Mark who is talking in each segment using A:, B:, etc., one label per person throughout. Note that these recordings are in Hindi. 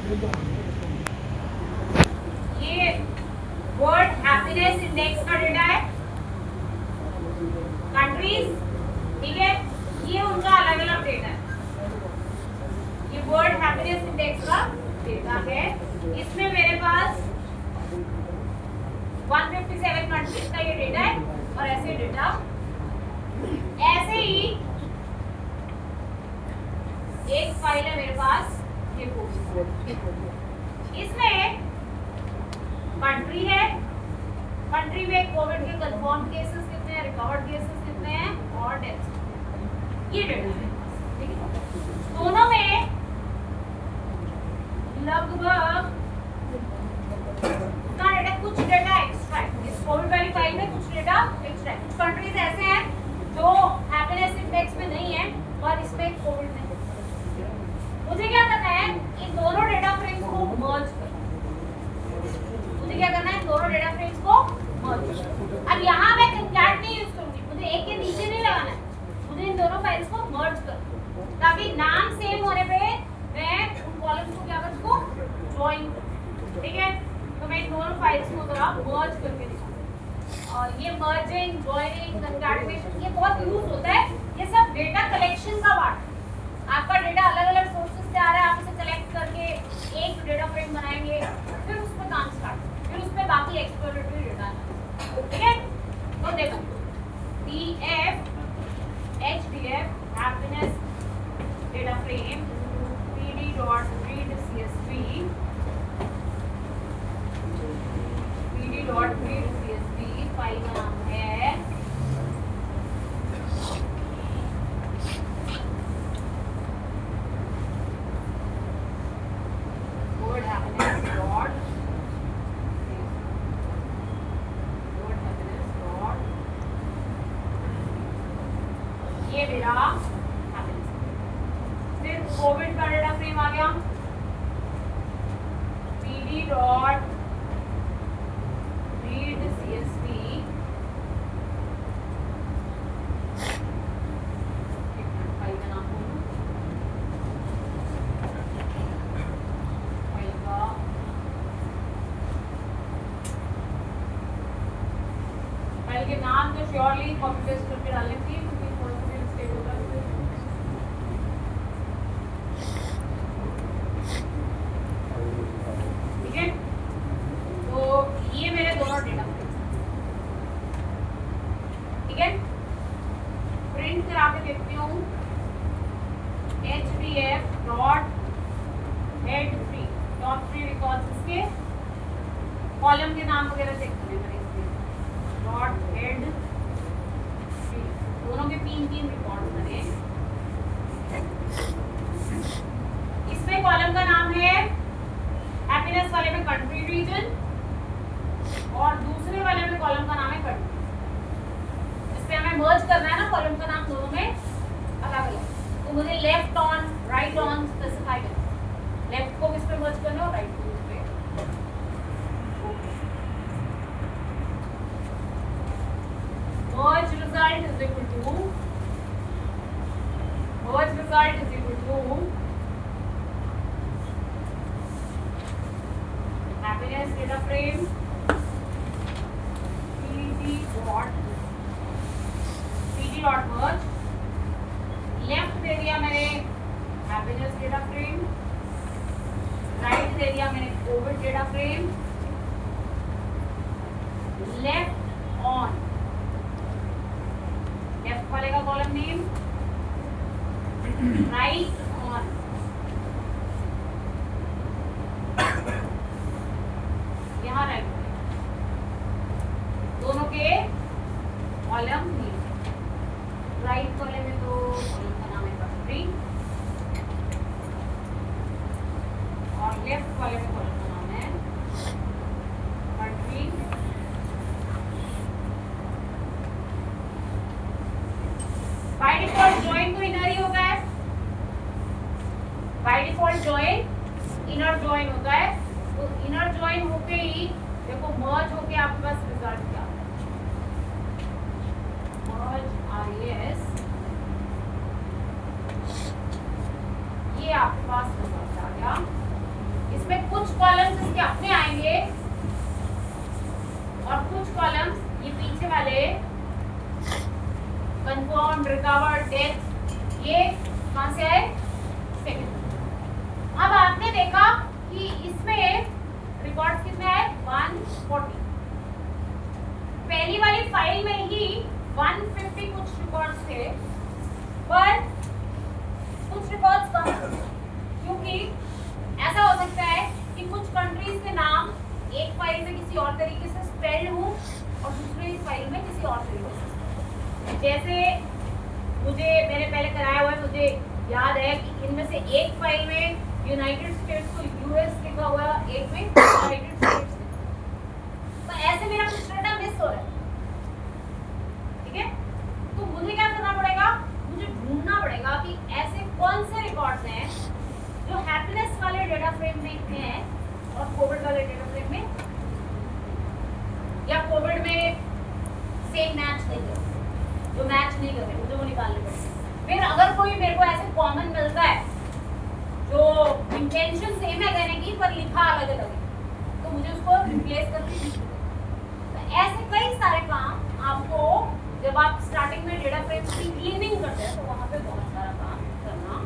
A: ये वर्ल्ड हैप्पीनेस इंडेक्स का डेटा है, कंट्रीज, ठीक है, ये उनका अलग अलग डेटा है। ये वर्ल्ड हैप्पीनेस इंडेक्स का डेटा है, इसमें मेरे पास 157 कंट्रीज का ये डेटा है और ऐसे डेटा, ऐसे ही एक फाइल है मेरे पास, ये इसमें कंट्री है, कंट्री में कोविड के कंफर्म केसेस कितने हैं, रिकवर्ड केसेस कितने हैं और डेथ्स, ये डेटा है, ठीक है। दोनों में लगभग उतना डेटा, कुछ डेटा एक्स्ट्रा है इस कोविड वाली फाइल में, कुछ डेटा एक्स्ट्रा है। कुछ कंट्रीज ऐसे हैं जो हैप्पीनेस इंडेक्स में नहीं है और इसमें कोविड में। मुझे क्या करना है, इन दोनों डेटा फ्रेम्स को मर्ज करना, मुझे क्या करना है, दोनों डेटा फ्रेम्स को मर्ज करना। अब यहाँ मैं कंकैट नहीं यूज करूंगी, मुझे एक के नीचे नहीं लगाना है, मुझे इन दोनों फाइल्स को मर्ज करना, ताकि नाम सेम होने पे मैं उन कॉलम्स को क्या कर सकूं, ज्वाइन करूं, ठीक है। तो मैं इन दोनों फाइल्स को जरा मर्ज करके दिखाऊंगी। और ये मर्जिंग, ज्वाइनिंग, कंकैटिनेशन, ये बहुत यूज होता है, ये सब डेटा कलेक्शन का पार्ट है। आपका डेटा अलग अलग सोर्सेज से आ रहा है, आप उसे कलेक्ट करके एक डेटा फ्रेम बनाएंगे, फिर उस पर काम स्टार्ट, फिर उस पर बाकी एक्सप्लोरेटरी डेटा, ठीक है। तो देखो DF HDF happiness data frame pd.readcsv file का नाम है ये मेरा फिर कोविड का डेटा फ्रेम आ गया pd.readcsv फाइल का नाम बोलूं, फाइल का फाइल के नाम तो श्योरली कॉपी पेस्ट करके डालने चाहिए, क्योंकि थोड़ा सा मिस्टेक होता है। ठीक है, तो ये मेरे दोनों डेटा फ्रेम्स, ठीक है। प्रिंट करा के देखती हूँ HDF dot head 3 top 3 records, इसके कॉलम के नाम वगैरह चेक करने मैंने इसमें डॉट हेड 3, दोनों के 3-3 रिकॉर्ड बने। इसमें कॉलम का नाम है हैप्पीनेस वाले में कंट्री रीजन और दूसरे वाले में कॉलम का नाम है कंट्री। इसमें हमें मर्ज करना है ना, कॉलम का नाम दोनों में अलग अलग, तो मुझे left on right on specify करना, लेफ्ट को किस पे मर्ज करना है और राइट को किस पे। merge result is equal to happiness data frame pd dot merge, left दे दिया मैंने हैप्पीनेस डेटा फ्रेम, राइट दे दिया मैंने covid data frame, left on, left वाले का कॉलम नेम, राइट ऑन, यहाँ राइट, दोनों के कॉलम नेम। राइट वाले में तो कॉलम का नाम है कंट्री और लेफ्ट वाले में कॉलम का नाम है कंट्री। बाय डिफॉल्ट ज्वाइन तो इनर ही होता है, by default join inner join होता है, तो इनर ज्वाइन होके ही देखो मर्ज होके आपके पास रिजल्ट क्या आता है, मर्ज RES, ये आपके पास रिजल्ट आ गया। इस कुछ कॉलम्स इसके अपने आएंगे और कुछ कॉलम्स ये पीछे वाले कंफर्म, रिकवर, डेथ, ये कहां से आए? सेकंड। अब आपने देखा कि इसमें रिकॉर्ड्स कितने आए? 140। पहली वाली फाइल में ही 150 कुछ रिकॉर्ड्स थे, पर कुछ रिकॉर्ड्स कम थे, क्योंकि ऐसा हो सकता है कि कुछ कंट्रीज के नाम एक फाइल में किसी और तरीके से स्पेल्ड हो और दूसरी फाइल में किसी और तरीके से। जैसे मैंने पहले कराया हुआ है, मुझे याद है कि इनमें से एक फाइल में यूनाइटेड स्टेट्स को यूएस लिखा हुआ, एक में यूनाइटेड स्टेट्स। तो ऐसे मेरा कुछ डाटा मिस हो रहा है, ठीक है? तो मुझे क्या करना पड़ेगा? मुझे ढूंढना पड़ेगा कि ऐसे कौन से रिकॉर्ड्स हैं जो हैप्पीनेस वाले डेटा फ्रेम में हैं और कोविड वाले डेटा फ्रेम में, या कोविड में सेम मैच नहीं कर रहे, जो मैच नहीं कर रहे, मुझे वो निकालने पड़ेंगे। फिर अगर कोई मेरे को ऐसे कॉमन मिलता है जो इंटेंशन सेम है कहने की पर लिखा अलग अलग है, तो मुझे उसको रिप्लेस करके। तो ऐसे कई सारे काम आपको जब आप स्टार्टिंग में डेटा फ्रेम की क्लीनिंग करते हैं तो वहाँ पे बहुत सारा काम करना।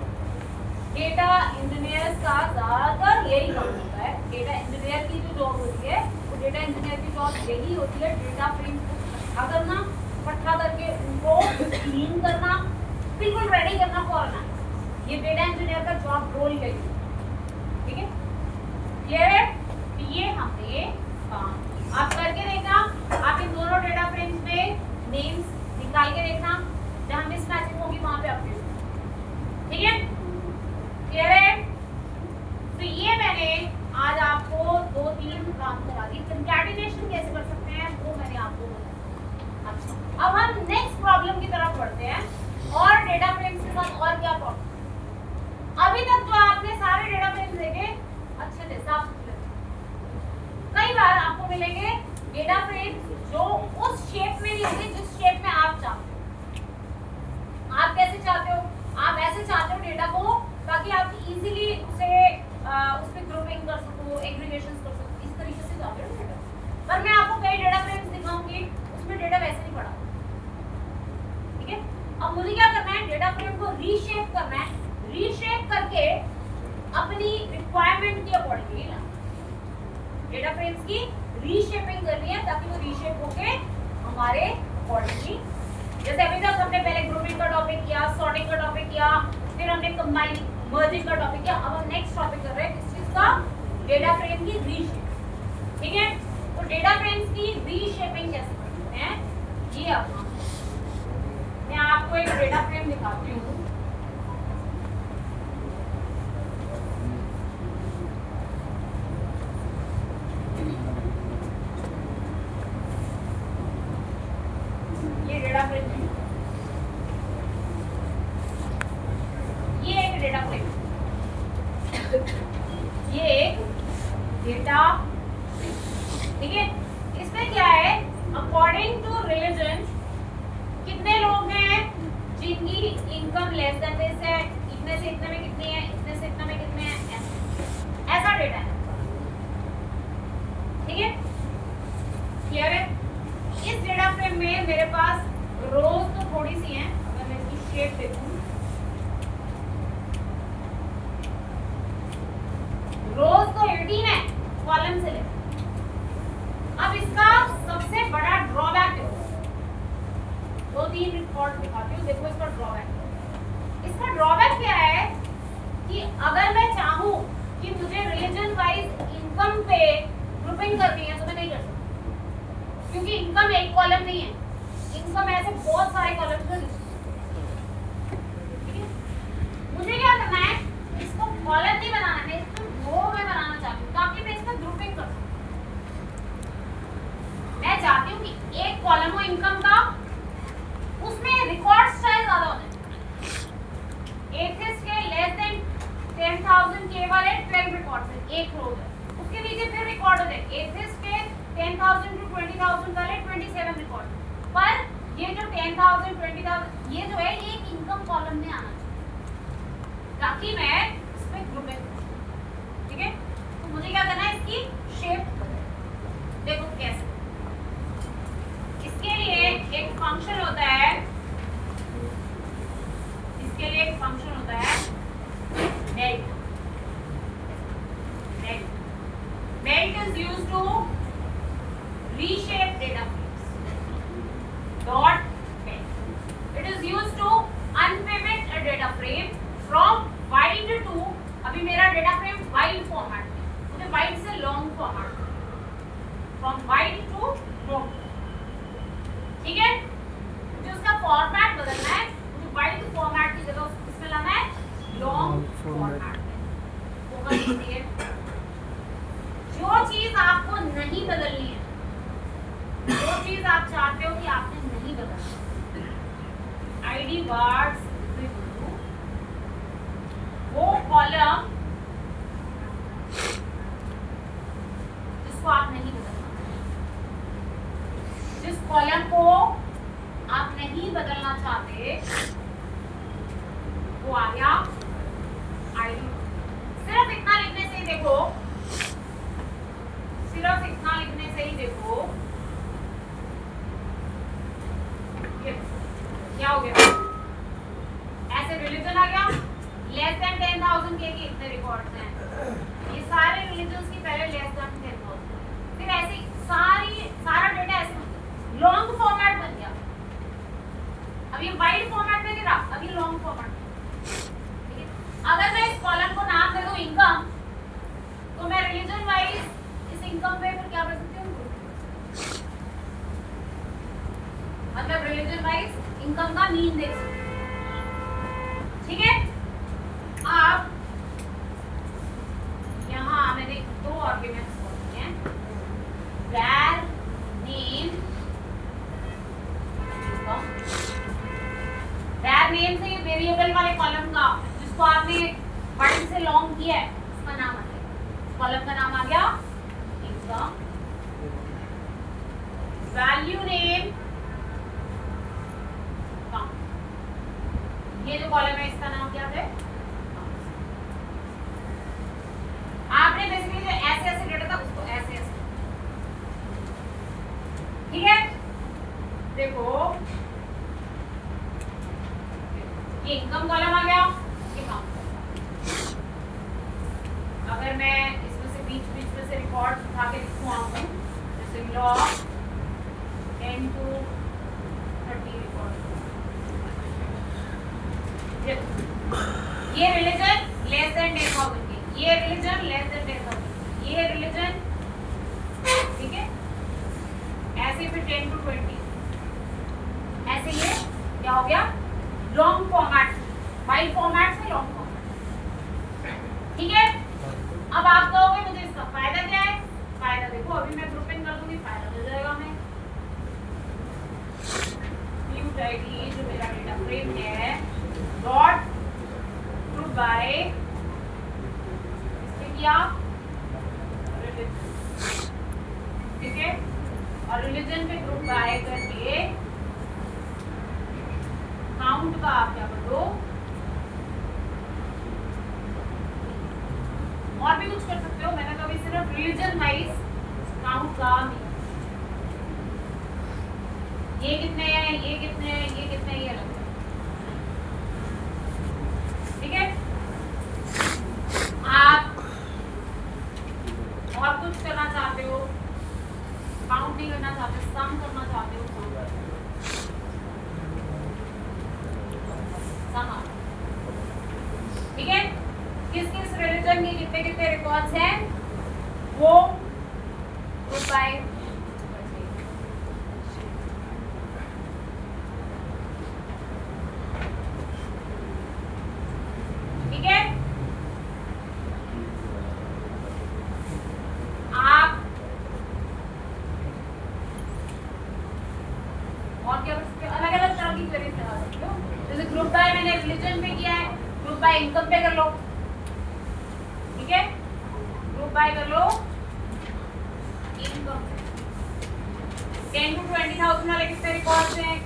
A: डेटा इंजीनियर्स का ज़्यादातर यही काम होता है। डेटा इंजीनियर की जो जॉब होती है वो डेटा इंजीनियर की जॉब यही होती है, डेटा फ्रेम को इकट्ठा करना, इकट्ठा करके उनको क्लीन करना, बिल्कुल रेडी करना फॉर एनालिसिस। ये डेटा इंजीनियर का जॉब रोल है, ठीक है? क्लियर है? तो ये हमने काम आप करके देखना। आप इन दोनों डेटा फ्रेम्स में नेम्स निकाल के देखना, जहां मिसमैचिंग होगी वहां पे अपडेट, ठीक है? क्लियर है? तो ये मैंने आज आपको 2-3 काम करा दी। कंकैटिनेशन कैसे कर सकते हैं वो मैंने आपको बताया। अच्छा, अब हम नेक्स्ट प्रॉब्लम की तरफ बढ़ते हैं। और डेटा फ्रेम्स के साथ और क्या प्रॉब्लम? अभी तक जो आपने सारे डेटा फ्रेम्स देखे अच्छे थे, साफ सुथरे। कई बार आपको मिलेंगे डेटा फ्रेम्स जो उस शेप में नहीं होंगे जिस शेप में आप चाहते हो। आप कैसे चाहते हो? आप ऐसे चाहते हो डेटा को ताकि आप इजीली उसे उस पे ग्रुपिंग कर सको, एग्रीगेशंस कर सको, इस तरीके से चाहते हो डेटा। पर मैं आपको कई डेटा फ्रेम्स दिखाऊंगी उसमें डेटा वैसे नहीं पड़ा, ठीक है? अब मुझे क्या करना है? डेटा फ्रेम को रीशेप करना है, रीशेप करके अपनी रिक्वायरमेंट के अकॉर्डिंग डेटा फ्रेम्स की रीशेपिंग करनी है ताकि वो रीशेप होके हमारे अकॉर्डिंगली, जैसे अभी तक हमने पहले ग्रुपिंग का टॉपिक किया, सॉर्टिंग का टॉपिक किया, फिर हमने कंबाइनिंग, मर्जिंग का टॉपिक किया। अब हम नेक्स्ट टॉपिक कर रहे हैं किस चीज का? डेटा फ्रेम की रीशेप, ठीक है? तो डेटा फ्रेम्स की रीशेपिंग कैसे करते हैं ये अब मैं आपको एक डेटा फ्रेम दिखाती हूँ। ये डेटा फ्रेम है, ये एक डेटा फ्रेम, ये एक डेटा, ठीक है? इसमें क्या है? अकॉर्डिंग टू रिलीजन कितने लोग हैं जिनकी इनकम लेस देन दिस है, इतने से इतने में कितनी है, इतने से इतने में कितने हैं, ऐसा डेटा है, ठीक है? क्लियर है? इस डेटा फ्रेम में मेरे पास रोज तो थोड़ी सी हैं। अगर मैं इसकी शेप देखूं, रोज तो 18 है कॉलम से लेकर। अब इसका सबसे बड़ा ड्रॉबैक है, 2-3 रिकॉर्ड दिखाती हूँ, देखो इसका ड्रॉबैक। इसका ड्रॉबैक क्या है कि अगर मैं चाहूँ कि मुझे रिलीजन वाइज इनकम पे ग्रुपिंग करनी है तो मैं नहीं कर सकती, क्योंकि इनकम एक कॉलम नहीं है, इनकम ऐसे बहुत सारे कॉलम्स में, ठीक है? मुझे क्या करना है? इसको कॉलम नहीं बनाना है, इसको रो में बनाना चाहती हूँ ताकि मैं इसमें ग्रुपिंग कर सकूँ। मैं चाहती हूँ कि एक कॉलम हो इनकम का, उसमें रिकॉर्ड स्टाइल ज्यादा होना है। एथिस्ट के लेस देन 10,000 के वाले 12 रिकॉर्ड्स हैं, एक रो है, उसके नीचे फिर रिकॉर्ड हो जाए। एथिस्ट के 10,000 to 20,000 वाले 27 रिकॉर्ड। पर ये जो 10,000 20,000 ये जो है ये एक इनकम कॉलम में आना चाहिए ताकि मैं इसमें ग्रुपिंग, ठीक है? तो मुझे क्या फ्रेम वाइड फॉर्मेट में, मुझे वाइड से long format, from wide to long, ठीक है। मुझे उसका फॉर्मेट बदलना है, मुझे वाइड फॉर्मेट की जगह उसमें लाना है लॉन्ग फॉर्मेट में। होगा लीजिए, जो चीज आपको नहीं बदलनी है, जो चीज आप चाहते हो कि आपने नहीं बदलना, आईडी बार्स वो कॉलम जिसको आप नहीं बदलना, जिस कॉलम को आप नहीं बदलना चाहते वो आ गया आईडी। सिर्फ इतना लिखने से ही देखो, सिर्फ इतना लिखने से ही देखो ये क्या हो गया। ऐसे रिलीजन आ गया, लेस देन 10,000 के इतने रिकॉर्ड्स हैं, ये सारे रिलीजन्स की पहले लेस देन 10,000, फिर ऐसे सारा डेटा ऐसे लॉन्ग फॉर्मेट बन गया। अब ये वाइड फॉर्मेट में नहीं रहा, अब ये लॉन्ग फॉर्मेट। अगर मैं इस कॉलम को नाम दे दूं इनकम, तो मैं रिलीजन वाइज इस इनकम पे फिर क्या कर सकती हूँ, मतलब रिलीजन वाइज इनकम का मीन देख सकती हूँ, ठीक है। अब यहाँ मैंने दो आर्ग्यूमेंट्स बोले हैं, var name, var name से ये वेरिएबल वाले कॉलम का जिसको आपने वाइड से लॉन्ग किया है उसका नाम आ गया, कॉलम का नाम आ गया इनकम। वैल्यू नेम, ये जो कॉलम है इसका नाम क्या है। आपने बेसिकली जो ऐसे ऐसे डेटा था उसको ऐसे ऐसे, ठीक है। देखो ये इनकम कॉलम आ गया, ये काम। अगर मैं इसमें से बीच में से रिकॉर्ड उठा के लिखूं आपको, जैसे लॉग 10 to 30 रिकॉर्ड, ये रिलीजन लेस देन 10,000 की, ये रिलीजन लेस देन 10,000, ये रिलीजन, ठीक है। ऐसे फिर 10 to 20, ऐसे ये क्या हो गया लॉन्ग फॉर्मेट, वाइड फॉर्मेट से लॉन्ग फॉर्मेट, ठीक है। अब आप कहोगे मुझे इसका फायदा क्या है, फायदा देखो अभी मैं ग्रुपिंग कर दूंगी, फायदा मिल जाएगा हमें। व्यू आईडी जो मेरा डेटा फ्रेम है डॉट ग्रुप बाय इसमें किया ठीक है, और रिलीजन पे ग्रुप बाय करके काउंट का आप क्या कर दो, और भी कुछ कर सकते हो, मैंने तो अभी सिर्फ रिलीजन वाइज काउंट का, ये कितने हैं, ये कितने हैं, ये कितने हैं, ये अलग, ठीक है। आप और कुछ करना चाहते हो, काउंट नहीं करना चाहते, सम करना चाहते हो, सम, ठीक है। किस किस रिलीजन के कितने कितने रिकॉर्ड्स हैं वो ग्रुप बाय, ठीक है। आप और क्या कर सकते हो, अलग अलग तरह की क्वेरीज लगा सकते हो, जैसे ग्रुप बाय मैंने रिलीजन पे किया है, ग्रुप बाय इनकम पे कर लो, ठीक है। ग्रुप बाय कर लो इनकम, 10 to 20,000 वाले कितने रिकॉर्ड्स हैं,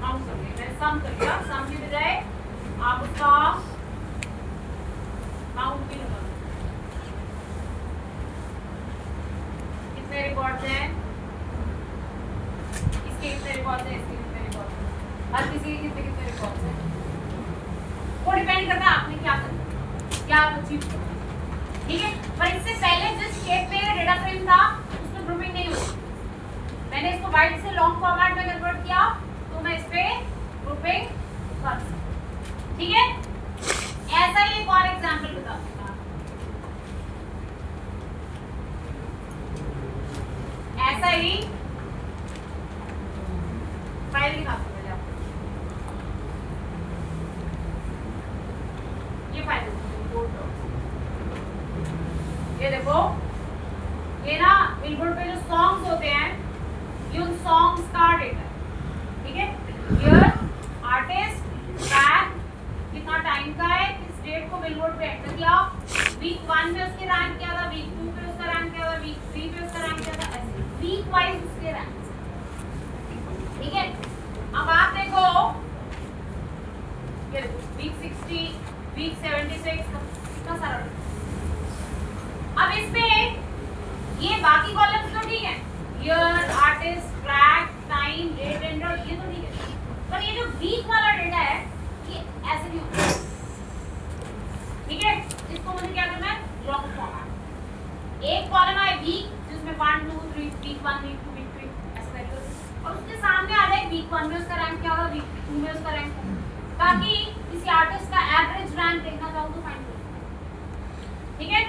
A: काउंट कर लिया, मैंने सम कर लिया, सम की बजाय आप उसका काउंट भी लगा, कितने रिकॉर्ड्स हैं, इसके कितने रिकॉर्ड्स हैं, इसके कितने रिकॉर्ड्स हैं, हर किसी के कितने कितने रिकॉर्ड्स हैं, वो डिपेंड करता है आपने क्या करना, क्या आप अचीव करना, ठीक है। पर इससे पहले जिस शेप में डेटा फ्रेम था उसमें ग्रुपिंग नहीं हुई, मैंने इसको वाइड से लॉन्ग फॉर्मेट में कन्वर्ट किया, तो मैं इस पे ग्रुपिंग कर सकती हूं, ठीक है। ऐसा ही एक और एग्जांपल बता दूंगा, ऐसा ही फाइल दिखा दूंगा आपको, ये फाइल ये देखो, ये ना बिलबोर्ड पे जो सॉन्ग्स होते हैं ये उन सॉन्ग्स का डेटा है, ठीक है। हियर आर्टिस्ट ट्रैक कितना टाइम का है, किस डेट को बिलबोर्ड पे एंटर किया, वीक 1 में उसके रैंक क्या था, वीक 2 पे उसका रैंक क्या था, वीक 3 पे उसका रैंक क्या था, ऐसे वीक वाइज उसके रैंक, ठीक है। अब आप देखो ये वीक 60, वीक 76 कितना सारा, अब इसमें ये बाकी कॉलम्स तो ठीक है, year, artist, track, time, date enter, ये तो ठीक है, पर ये जो वीक वाला डेटा है ये ऐसे नहीं होता, ठीक है। इसको मुझे क्या करना है, लॉन्ग फॉर्मेट, एक कॉलम आए वीक जिसमें 1 2 3 वीक 1 वीक 2 वीक 3 ऐसे करके, और उसके सामने आ जाए वीक 1 में उसका रैंक क्या होगा, वीक 2 में उसका रैंक, ताकि किसी आर्टिस्ट का एवरेज रैंक देखना चाहूँ तो फाइंड करो, ठीक है।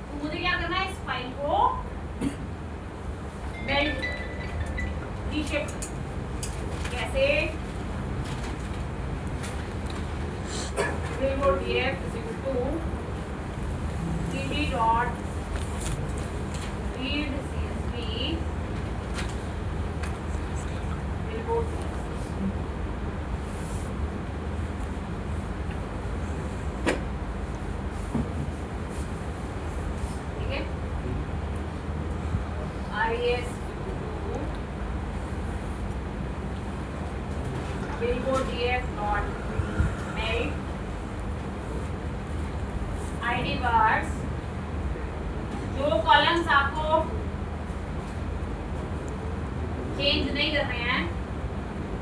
A: तो मुझे क्या करना है, इस फाइल को बेल्ट रीशेप, कैसे, billboard df = cd.read csv billboard, ठीक है। res billboard df.melt id bars, जो कॉलम्स आपको चेंज नहीं करने हैं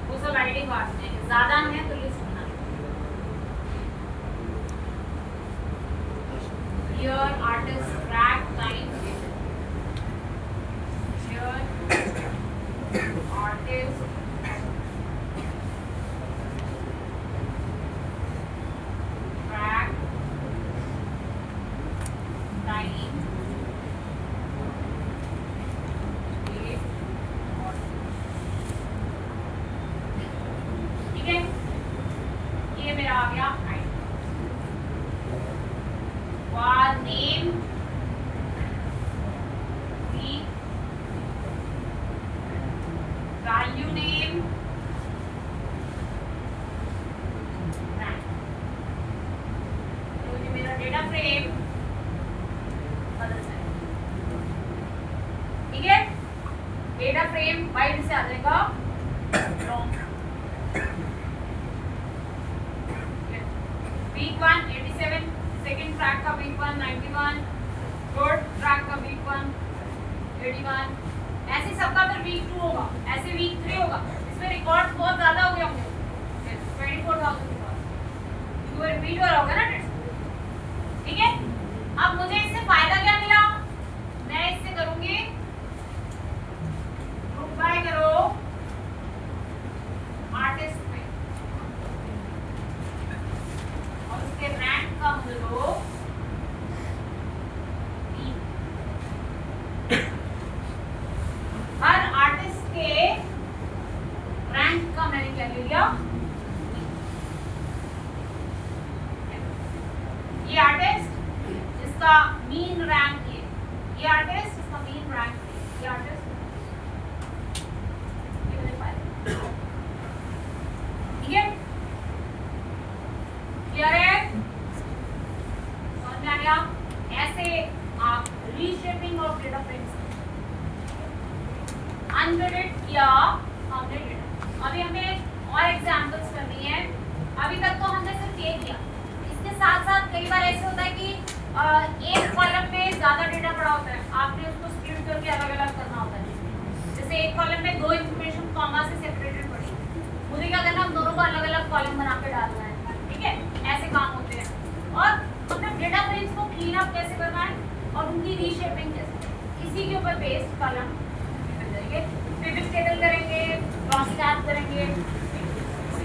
A: वो सब id bars में, ज्यादा है तो लिस्ट बना लो, year, artist, track, time, year, artist, track, time, date, ठीक है। ये मेरा आ गया var name, week, value name, rank, तो ये मेरा डेटा फ्रेम बदल जाएगा, ठीक है। डेटा फ्रेम वाइड से आ जाएगा लॉन्ग, वीक 1 87, सेकंड ट्रैक का वीक 1 91, थर्ड ट्रैक का वीक 1 81, ऐसे सबका फिर वीक 2 होगा, ऐसे वीक 3 होगा, इसमें रिकॉर्ड्स बहुत ज्यादा हो गए होंगे, 24,000 रिकॉर्ड्स, क्योंकि रिपीट हो रहा होगा ना, ठीक है। अब मुझे इससे फायदा क्या मिला, मैं इससे करूंगी ग्रुप बाय करो आर्टिस्ट में, और उसके रैंक का मुझे लो हर आर्टिस्ट के रैंक का मैंने क्या ले लिया, ये आर्टिस्ट जिसका मीन रैंक ये आर्टिस्ट जिसका मीन रैंक ये आर्टिस्ट, ठीक है। क्लियर है, समझ में आ गया। ऐसे आप reshaping of data frames ungraded या फाउंडेड डेटा, अभी हमें और एग्जांपल्स करनी है, अभी तक तो हमने सिर्फ ये किया, इसके साथ साथ कई बार ऐसे होता है कि एक कॉलम में ज्यादा डेटा पड़ा होता है, आपने उसको स्प्लिट करके अलग अलग करना होता है, जैसे एक कॉलम में 2 इंफॉर्मेशन कॉमा से सेपरेटेड पड़ी, मुझे क्या करना, दोनों को अलग अलग कॉलम बना के डालना है, ठीक है। ऐसे काम होते हैं, और अपने डेटा फ्रेम्स को क्लीन अप कैसे करना है और उनकी रीशेपिंग कैसे, इसी के ऊपर बेस्ड कॉलम पिवट टेबल करेंगे, क्रॉस टैब करेंगे,